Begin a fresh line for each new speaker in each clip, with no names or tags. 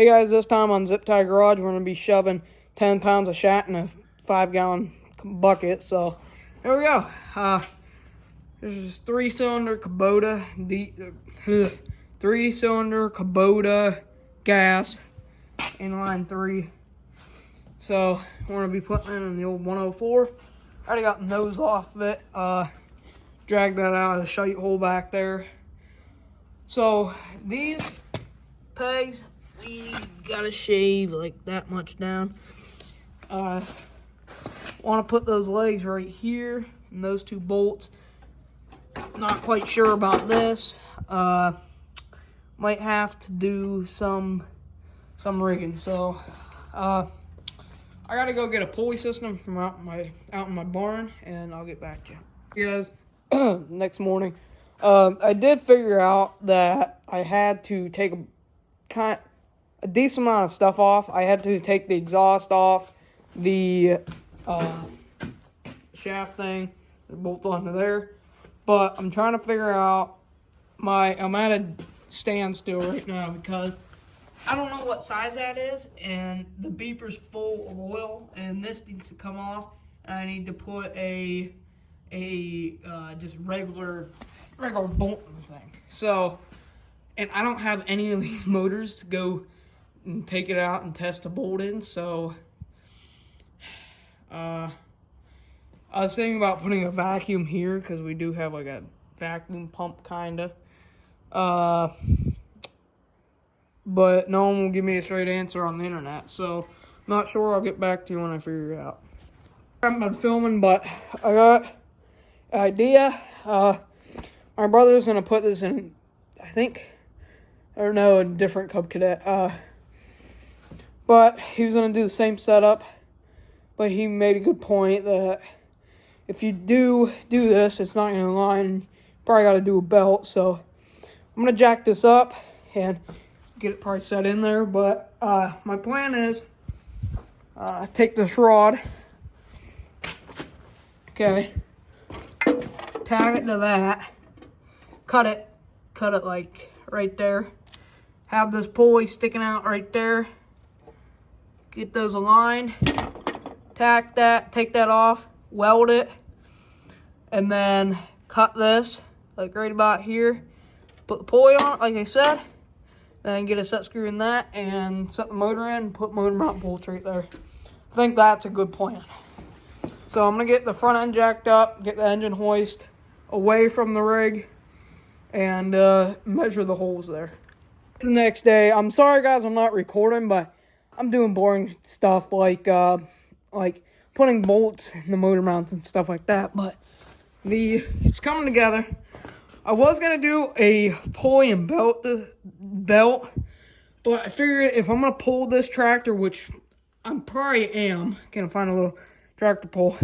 Hey guys, this time on Zip Tie Garage, we're going to be shoving 10 pounds of shat in a 5-gallon bucket. So, here we go. This is 3-cylinder Kabota, 3-cylinder Kabota gas, inline 3. So, we're going to be putting it in the old 104. I already got the nose off of it. Dragged that out of the shite hole back there. So, these pegs, we gotta shave like that much down. Want to put those legs right here and those 2 bolts. Not quite sure about this. Might have to do some rigging. So I gotta go get a pulley system from out in my barn, and I'll get back to you guys. Next morning, I did figure out that I had to take a decent amount of stuff off. I had to take the exhaust off, the shaft thing, the bolt onto there. But I'm trying to figure out I'm at a standstill right now because I don't know what size that is, and the beeper's full of oil, and this needs to come off, and I need to put a just regular bolt in the thing. So, and I don't have any of these motors to go and take it out and test a bolt in, so I was thinking about putting a vacuum here because we do have like a vacuum pump kinda, but no one will give me a straight answer on the internet, so I'm not sure. I'll get back to you when I figure it out. I haven't been filming, but I got an idea. My brother's gonna put this in, I don't know, a different Cub Cadet. But he was going to do the same setup. But he made a good point that if you do this, it's not going to line. You probably got to do a belt. So I'm going to jack this up and get it probably set in there. But my plan is take this rod. Okay. Tag it to that. Cut it like right there. Have this pulley sticking out right there. Get those aligned. Tack that, take that off, weld it, and then cut this like right about here. Put the pulley on it like I said. Then get a set screw in that and set the motor in and put motor mount bolts right there. I think that's a good plan. So I'm gonna get the front end jacked up, get the engine hoist away from the rig, and measure the holes there. It's the next day. I'm sorry guys, I'm not recording, but I'm doing boring stuff like putting bolts in the motor mounts and stuff like that. But it's coming together. I was gonna do a pulley and belt, but I figured if I'm gonna pull this tractor, which I probably am, gonna find a little tractor pull,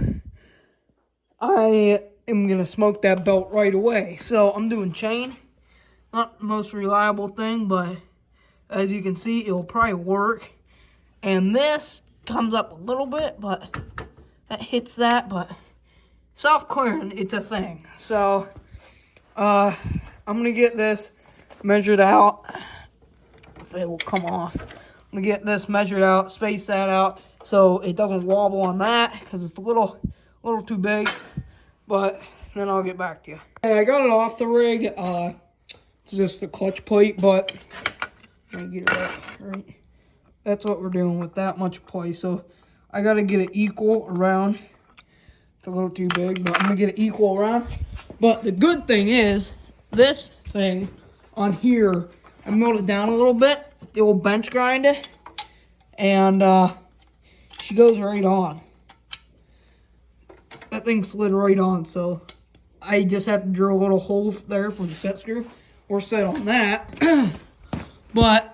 I am gonna smoke that belt right away. So I'm doing chain. Not the most reliable thing, but as you can see, it'll probably work. And this comes up a little bit, but that hits that, but self-clearing, it's a thing. So I'm gonna get this measured out. If it will come off, I'm gonna get this measured out, space that out so it doesn't wobble on that because it's a little too big. But then I'll get back to you. Hey, I got it off the rig. It's just the clutch plate, but let me get it up right. That's what we're doing with that much play. So I gotta get it equal around. It's a little too big, but I'm gonna get it equal around. But the good thing is, this thing on here, I milled it down a little bit, the old bench grinder, and she goes right on. That thing slid right on, so I just have to drill a little hole there for the set screw. We're set on that. But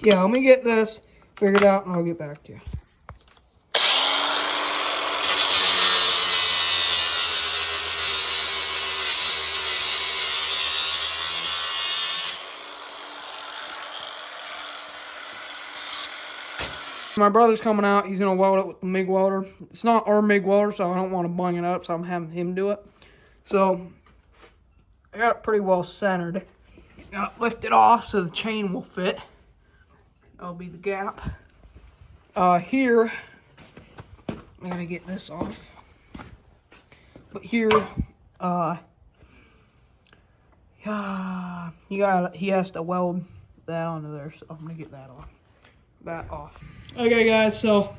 yeah, let me get this figured out and I'll get back to you. My brother's coming out. He's going to weld it with the MIG welder. It's not our MIG welder, so I don't want to bung it up, so I'm having him do it. So I got it pretty well centered. lift it off so the chain will fit. That'll be the gap. Here, I gotta get this off. But here, he has to weld that onto there, so I'm gonna get that off. Okay, guys, so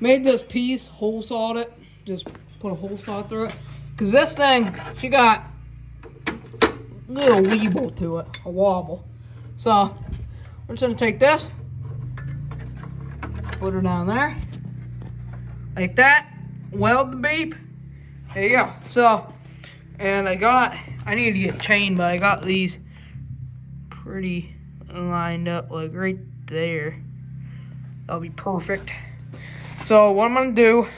made this piece, hole sawed it, just put a hole saw through it, cause this thing, she got a little weeble to it, a wobble. So we're just gonna take this, put her down there, like that, weld the beep. There you go. So, and I need to get chain, but I got these pretty lined up, like right there. That'll be perfect. So what I'm gonna do,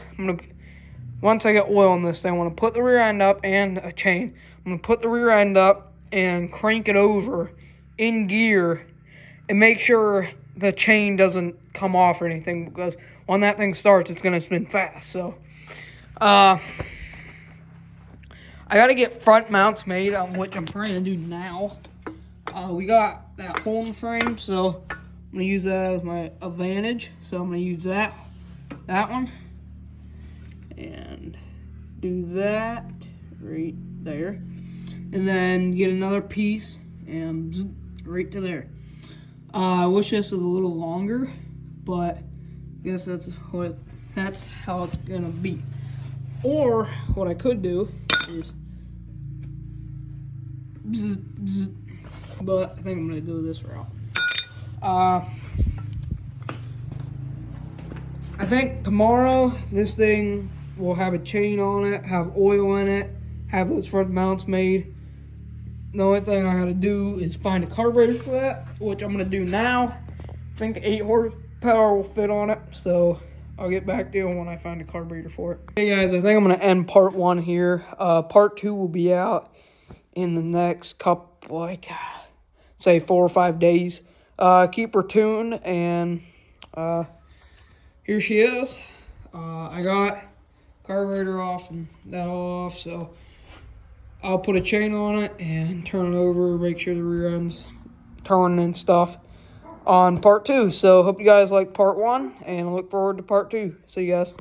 once I get oil in this thing, I'm gonna put the rear end up and a chain. I'm gonna put the rear end up and crank it over in gear and make sure the chain doesn't come off or anything, because when that thing starts, it's gonna spin fast. So, I gotta get front mounts made, which I'm trying to do now. We got that hole in the frame, so I'm gonna use that as my advantage. So I'm gonna use that one, and do that right there, and then get another piece and right to there. I wish this was a little longer, but I guess that's how it's gonna be. Or what I could do is but I think I'm gonna go this route. I think tomorrow this thing will have a chain on it, have oil in it, have those front mounts made. The only thing I gotta do is find a carburetor for that, which I'm gonna do now. I think 8 horsepower will fit on it, so I'll get back to you when I find a carburetor for it. Hey guys, I think I'm gonna end part 1 here. Part 2 will be out in the next couple, like, say 4 or 5 days. Keep her tuned, and here she is. I got carburetor off and that all off, so I'll put a chain on it and turn it over, make sure the rear end's turning and stuff on part 2. So hope you guys like part 1, and look forward to part 2. See you guys.